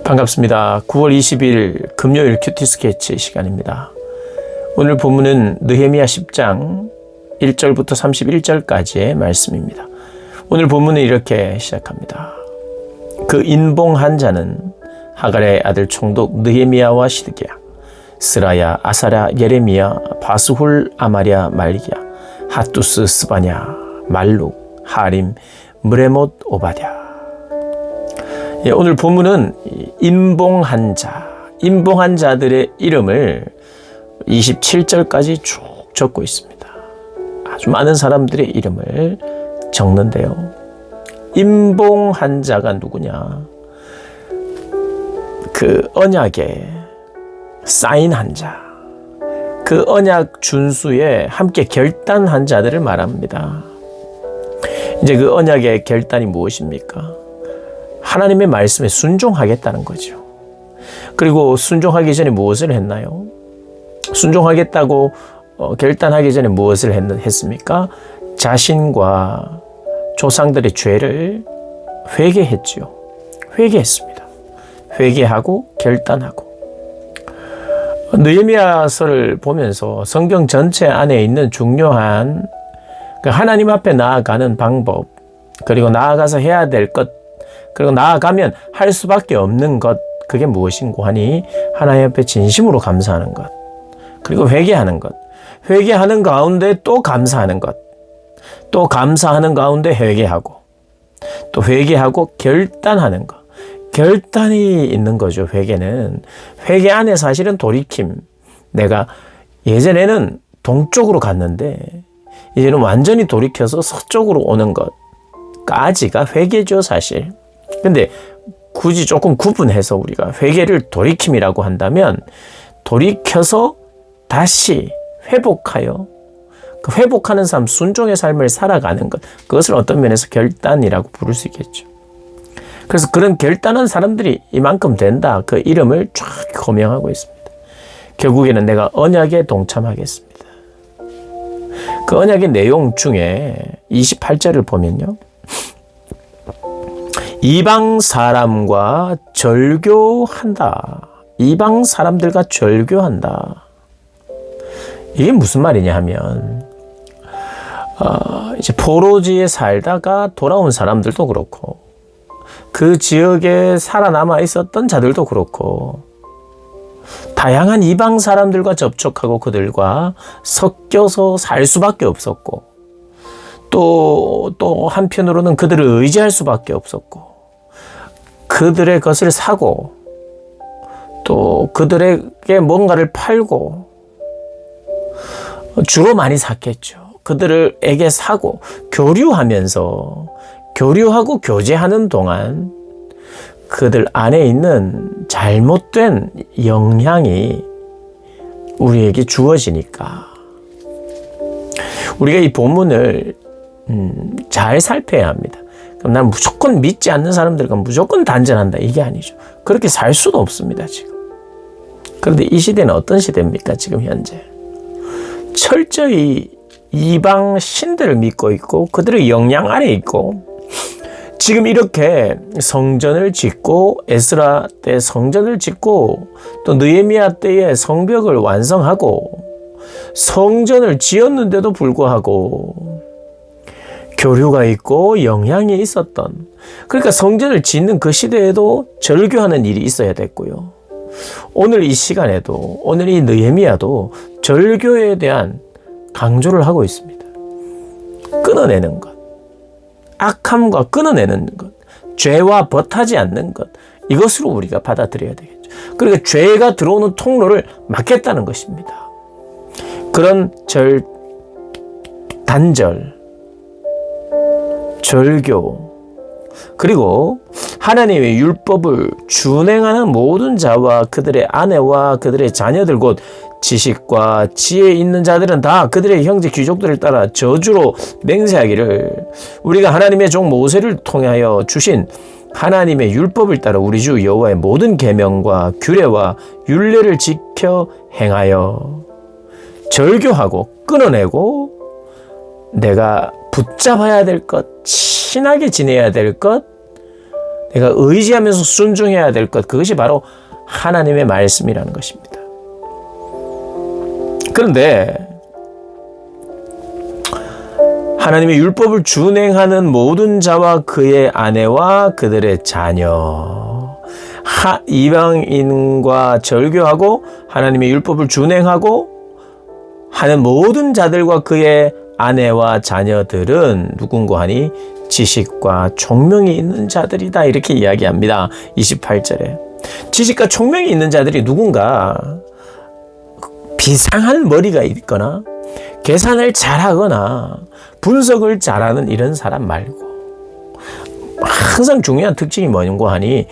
반갑습니다. 9월 20일 금요일 큐티 스케치 시간입니다. 오늘 본문은 느헤미야 10장 1절부터 31절까지의 말씀입니다. 오늘 본문은 이렇게 시작합니다. 그 인봉한 자는 하갈의 아들 총독 느헤미야와 시드기야, 스라야, 아사랴, 예레미야, 바스훌, 아마랴, 말기야, 핫두스, 스바냐, 말룩, 하림, 무레못, 오바댜. 오늘 본문은 인봉한 자들의 이름을 27절까지 쭉 적고 있습니다. 아주 많은 사람들의 이름을 적는데요. 인봉한 자가 누구냐? 그 언약에 사인한 자, 그 언약 준수에 함께 결단한 자들을 말합니다. 이제 그 언약의 결단이 무엇입니까? 하나님의 말씀에 순종하겠다는 거죠. 그리고 순종하기 전에 무엇을 했나요? 순종하겠다고 결단하기 전에 무엇을 했습니까? 자신과 조상들의 죄를 회개했지요. 회개했습니다. 회개하고 결단하고. 느헤미야서를 보면서 성경 전체 안에 있는 중요한 하나님 앞에 나아가는 방법, 그리고 나아가서 해야 될 것, 그리고 나아가면 할 수밖에 없는 것, 그게 무엇인고 하니 하나님 앞에 진심으로 감사하는 것, 그리고 회개하는 것, 회개하는 가운데 또 감사하는 것, 또 감사하는 가운데 회개하고, 또 회개하고 결단하는 것. 결단이 있는 거죠. 회개는. 회개 안에 사실은 돌이킴. 내가 예전에는 동쪽으로 갔는데 이제는 완전히 돌이켜서 서쪽으로 오는 것까지가 회개죠, 사실. 근데 굳이 조금 구분해서 우리가 회개를 돌이킴이라고 한다면 돌이켜서 다시 회복하여 그 회복하는 삶, 순종의 삶을 살아가는 것, 그것을 어떤 면에서 결단이라고 부를 수 있겠죠. 그래서 그런 결단한 사람들이 이만큼 된다, 그 이름을 쫙 호명하고 있습니다. 결국에는 내가 언약에 동참하겠습니다. 그 언약의 내용 중에 28절을 보면요, 이방 사람과 절교한다. 이방 사람들과 절교한다. 이게 무슨 말이냐 하면, 이제 포로지에 살다가 돌아온 사람들도 그렇고, 그 지역에 살아남아 있었던 자들도 그렇고, 다양한 이방 사람들과 접촉하고 그들과 섞여서 살 수밖에 없었고, 또 한편으로는 그들을 의지할 수밖에 없었고, 그들의 것을 사고, 또 그들에게 뭔가를 팔고, 주로 많이 샀겠죠. 그들에게 사고, 교류하고 교제하는 동안 그들 안에 있는 잘못된 영향이 우리에게 주어지니까 우리가 이 본문을 잘 살펴야 합니다. 그럼 난 무조건 믿지 않는 사람들과 무조건 단절한다, 이게 아니죠. 그렇게 살 수도 없습니다, 지금. 그런데 이 시대는 어떤 시대입니까, 지금 현재? 철저히 이방 신들을 믿고 있고 그들의 영향 아래 있고, 지금 이렇게 성전을 짓고, 에스라 때 성전을 짓고, 또 느헤미야 때에 성벽을 완성하고 성전을 지었는데도 불구하고 교류가 있고 영향이 있었던, 그러니까 성전을 짓는 그 시대에도 절교하는 일이 있어야 됐고요. 오늘 이 시간에도, 오늘 이 느헤미야도 절교에 대한 강조를 하고 있습니다. 끊어내는 것, 악함과 끊어내는 것, 죄와 벗하지 않는 것, 이것으로 우리가 받아들여야 되겠죠. 그러니까 죄가 들어오는 통로를 막겠다는 것입니다. 그런 단절, 절교, 그리고 하나님의 율법을 준행하는 모든 자와 그들의 아내와 그들의 자녀들, 곧 지식과 지혜 있는 자들은 다 그들의 형제 귀족들을 따라 저주로 맹세하기를, 우리가 하나님의 종 모세를 통하여 주신 하나님의 율법을 따라 우리 주 여호와의 모든 계명과 규례와 율례를 지켜 행하여 절교하고 끊어내고, 내가 붙잡아야 될 것, 친하게 지내야 될 것, 내가 의지하면서 순종해야 될 것, 그것이 바로 하나님의 말씀이라는 것입니다. 그런데 하나님의 율법을 준행하는 모든 자와 그의 아내와 그들의 자녀, 이방인과 절교하고 하나님의 율법을 준행하고 하는 모든 자들과 그의 아내와 자녀들은 누군가 하니 지식과 총명이 있는 자들이다, 이렇게 이야기합니다. 28절에 지식과 총명이 있는 자들이 누군가 비상한 머리가 있거나 계산을 잘하거나 분석을 잘하는 이런 사람 말고, 항상 중요한 특징이 뭐냐고 하니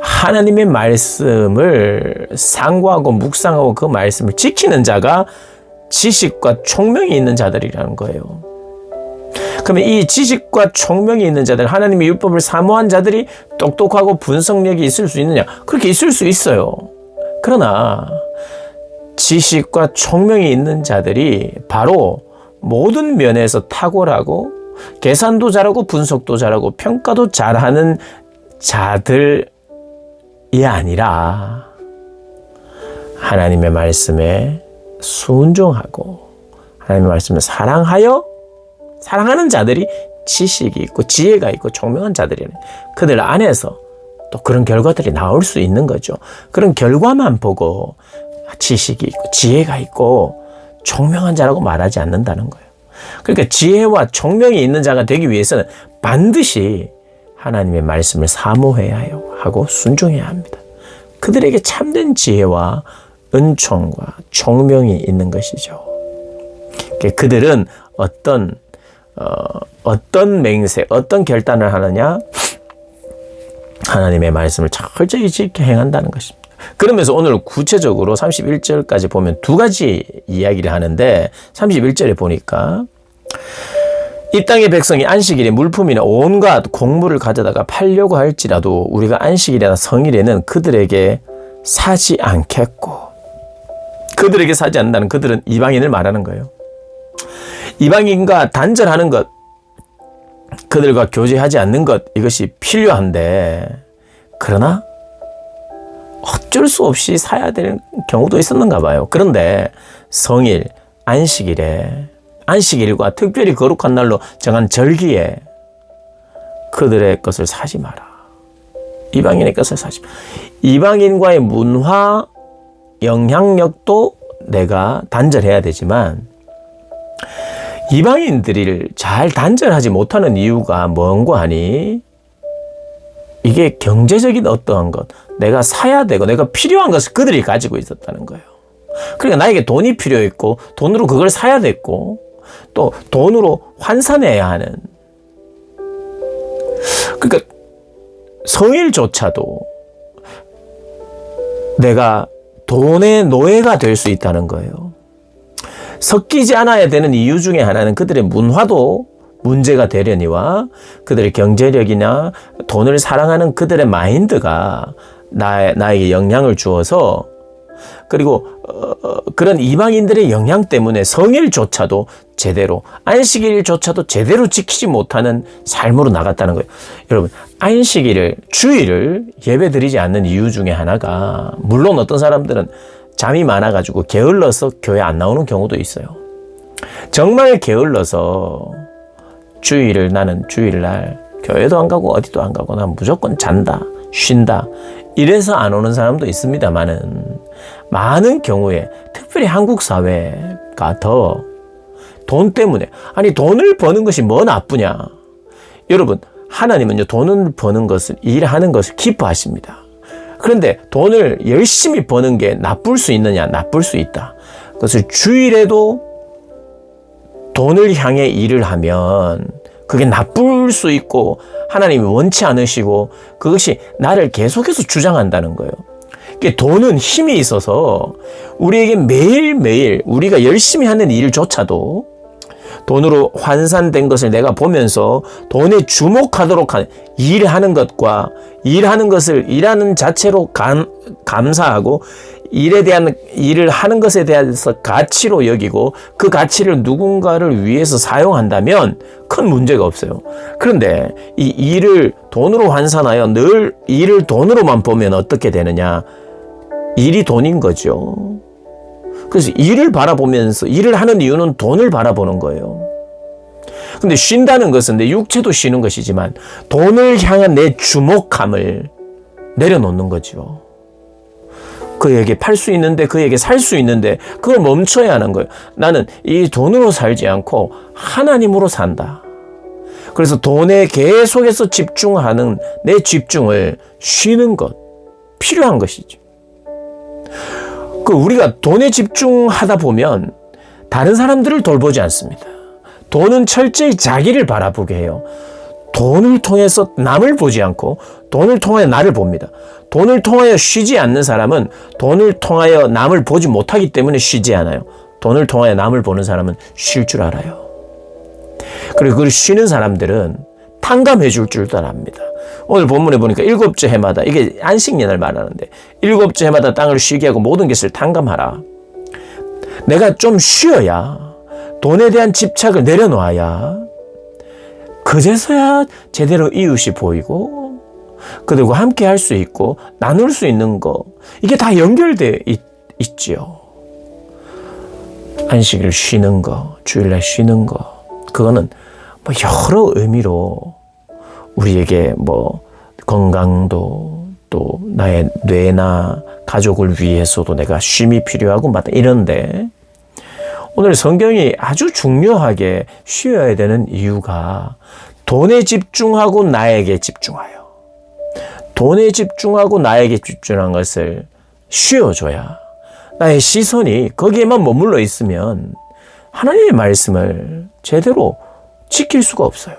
하나님의 말씀을 상고하고 묵상하고 그 말씀을 지키는 자가 지식과 총명이 있는 자들이라는 거예요. 그러면 이 지식과 총명이 있는 자들, 하나님의 율법을 사모한 자들이 똑똑하고 분석력이 있을 수 있느냐? 그렇게 있을 수 있어요. 그러나 지식과 총명이 있는 자들이 바로 모든 면에서 탁월하고 계산도 잘하고 분석도 잘하고 평가도 잘하는 자들이 아니라 하나님의 말씀에 순종하고 하나님의 말씀을 사랑하는 자들이 지식이 있고 지혜가 있고 총명한 자들이네. 그들 안에서 또 그런 결과들이 나올 수 있는 거죠. 그런 결과만 보고 지식이 있고 지혜가 있고 총명한 자라고 말하지 않는다는 거예요. 그러니까 지혜와 총명이 있는 자가 되기 위해서는 반드시 하나님의 말씀을 사모해야 하고 순종해야 합니다. 그들에게 참된 지혜와 은총과 총명이 있는 것이죠. 그들은 어떤 맹세, 어떤 결단을 하느냐? 하나님의 말씀을 철저히 지켜 행한다는 것입니다. 그러면서 오늘 구체적으로 31절까지 보면 두 가지 이야기를 하는데, 31절에 보니까 이 땅의 백성이 안식일에 물품이나 온갖 곡물을 가져다가 팔려고 할지라도 우리가 안식일이나 성일에는 그들에게 사지 않겠고, 그들에게 사지 않는다는 그들은 이방인을 말하는 거예요. 이방인과 단절하는 것, 그들과 교제하지 않는 것, 이것이 필요한데, 그러나 어쩔 수 없이 사야 될 경우도 있었는가 봐요. 그런데 성일, 안식일과 특별히 거룩한 날로 정한 절기에 그들의 것을 사지 마라. 이방인의 것을 사지 마라. 이방인과의 문화 영향력도 내가 단절해야 되지만, 이방인들을 잘 단절하지 못하는 이유가 뭔고 하니, 이게 경제적인 어떠한 것, 내가 사야 되고 내가 필요한 것을 그들이 가지고 있었다는 거예요. 그러니까 나에게 돈이 필요했고 돈으로 그걸 사야 됐고 또 돈으로 환산해야 하는, 그러니까 성일조차도 내가 돈의 노예가 될 수 있다는 거예요. 섞이지 않아야 되는 이유 중에 하나는 그들의 문화도 문제가 되려니와 그들의 경제력이나 돈을 사랑하는 그들의 마인드가 나에게 영향을 주어서, 그리고 그런 이방인들의 영향 때문에 성일조차도 제대로, 안식일조차도 제대로 지키지 못하는 삶으로 나갔다는 거예요. 여러분, 주일을 예배드리지 않는 이유 중에 하나가, 물론 어떤 사람들은 잠이 많아가지고 게을러서 교회 안 나오는 경우도 있어요. 정말 게을러서 나는 주일날 교회도 안 가고 어디도 안 가고 난 무조건 잔다, 쉰다, 이래서 안 오는 사람도 있습니다만은, 많은 경우에 특별히 한국 사회가 더 돈 때문에, 아니 돈을 버는 것이 뭐 나쁘냐? 여러분, 하나님은요 돈을 버는 것을, 일하는 것을 기뻐하십니다. 그런데 돈을 열심히 버는 게 나쁠 수 있느냐? 나쁠 수 있다. 그것을 주일에도 돈을 향해 일을 하면 그게 나쁠 수 있고 하나님이 원치 않으시고 그것이 나를 계속해서 주장한다는 거예요. 돈은 힘이 있어서 우리에게 매일매일 우리가 열심히 하는 일조차도 돈으로 환산된 것을 내가 보면서 돈에 주목하도록 하는, 일하는 것과 일하는 것을 일하는 자체로 감사하고 일에 대한 일을 하는 것에 대해서 가치로 여기고 그 가치를 누군가를 위해서 사용한다면 큰 문제가 없어요. 그런데 이 일을 돈으로 환산하여 늘 일을 돈으로만 보면 어떻게 되느냐? 일이 돈인 거죠. 그래서 일을 바라보면서 일을 하는 이유는 돈을 바라보는 거예요. 근데 쉰다는 것은 내 육체도 쉬는 것이지만 돈을 향한 내 주목함을 내려놓는 거죠. 그에게 팔 수 있는데, 그에게 살 수 있는데 그걸 멈춰야 하는 거예요. 나는 이 돈으로 살지 않고 하나님으로 산다. 그래서 돈에 계속해서 집중하는 내 집중을 쉬는 것, 필요한 것이죠. 우리가 돈에 집중하다 보면 다른 사람들을 돌보지 않습니다. 돈은 철저히 자기를 바라보게 해요. 돈을 통해서 남을 보지 않고 돈을 통하여 나를 봅니다. 돈을 통하여 쉬지 않는 사람은 돈을 통하여 남을 보지 못하기 때문에 쉬지 않아요. 돈을 통하여 남을 보는 사람은 쉴 줄 알아요. 그리고 그걸 쉬는 사람들은 탕감해 줄 줄도 압니다. 오늘 본문에 보니까 7째 해마다, 이게 안식년을 말하는데 7째 해마다 땅을 쉬게 하고 모든 것을 탕감하라. 내가 좀 쉬어야, 돈에 대한 집착을 내려놓아야 그제서야 제대로 이웃이 보이고 그들과 함께 할 수 있고 나눌 수 있는 거, 이게 다 연결되어 있지요. 안식일 쉬는 거, 주일날 쉬는 거, 그거는 뭐 여러 의미로 우리에게 뭐 건강도, 또 나의 뇌나 가족을 위해서도 내가 쉼이 필요하고 막 이런데, 오늘 성경이 아주 중요하게 쉬어야 되는 이유가 돈에 집중하고 나에게 집중하여, 돈에 집중하고 나에게 집중한 것을 쉬어줘야 나의 시선이 거기에만 머물러 있으면 하나님의 말씀을 제대로 지킬 수가 없어요.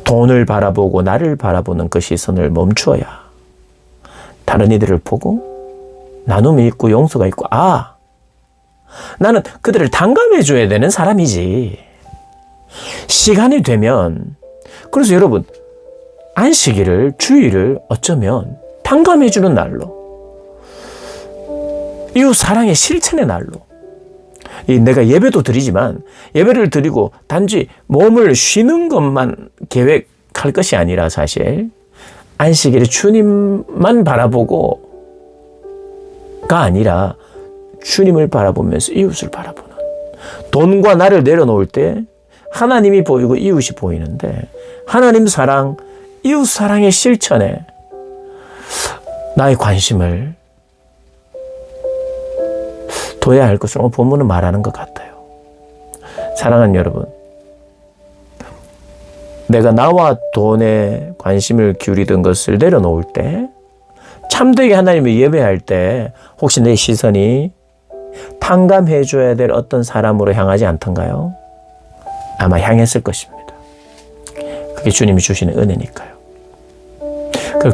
돈을 바라보고 나를 바라보는 그 시선을 멈추어야 다른 이들을 보고 나눔이 있고 용서가 있고, 아, 나는 그들을 탕감해 줘야 되는 사람이지. 시간이 되면, 그래서 여러분, 안식일을, 주일을 어쩌면 탕감해 주는 날로, 이웃 사랑의 실천의 날로, 내가 예배도 드리지만 예배를 드리고 단지 몸을 쉬는 것만 계획할 것이 아니라, 사실 안식일에 주님만 바라보고 가 아니라 주님을 바라보면서 이웃을 바라보는, 돈과 나를 내려놓을 때 하나님이 보이고 이웃이 보이는데, 하나님 사랑, 이웃 사랑의 실천에 나의 관심을 둬야 할 것을 오늘 본문은 말하는 것 같아요. 사랑하는 여러분, 내가 나와 돈에 관심을 기울이던 것을 내려놓을 때, 참되게 하나님을 예배할 때 혹시 내 시선이 탕감해줘야 될 어떤 사람으로 향하지 않던가요? 아마 향했을 것입니다. 그게 주님이 주시는 은혜니까요.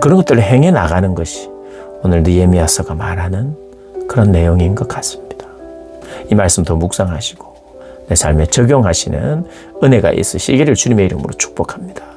그런 것들을 행해 나가는 것이 오늘 느헤미야서가 말하는 그런 내용인 것 같습니다. 이 말씀 더 묵상하시고 내 삶에 적용하시는 은혜가 있으시기를 주님의 이름으로 축복합니다.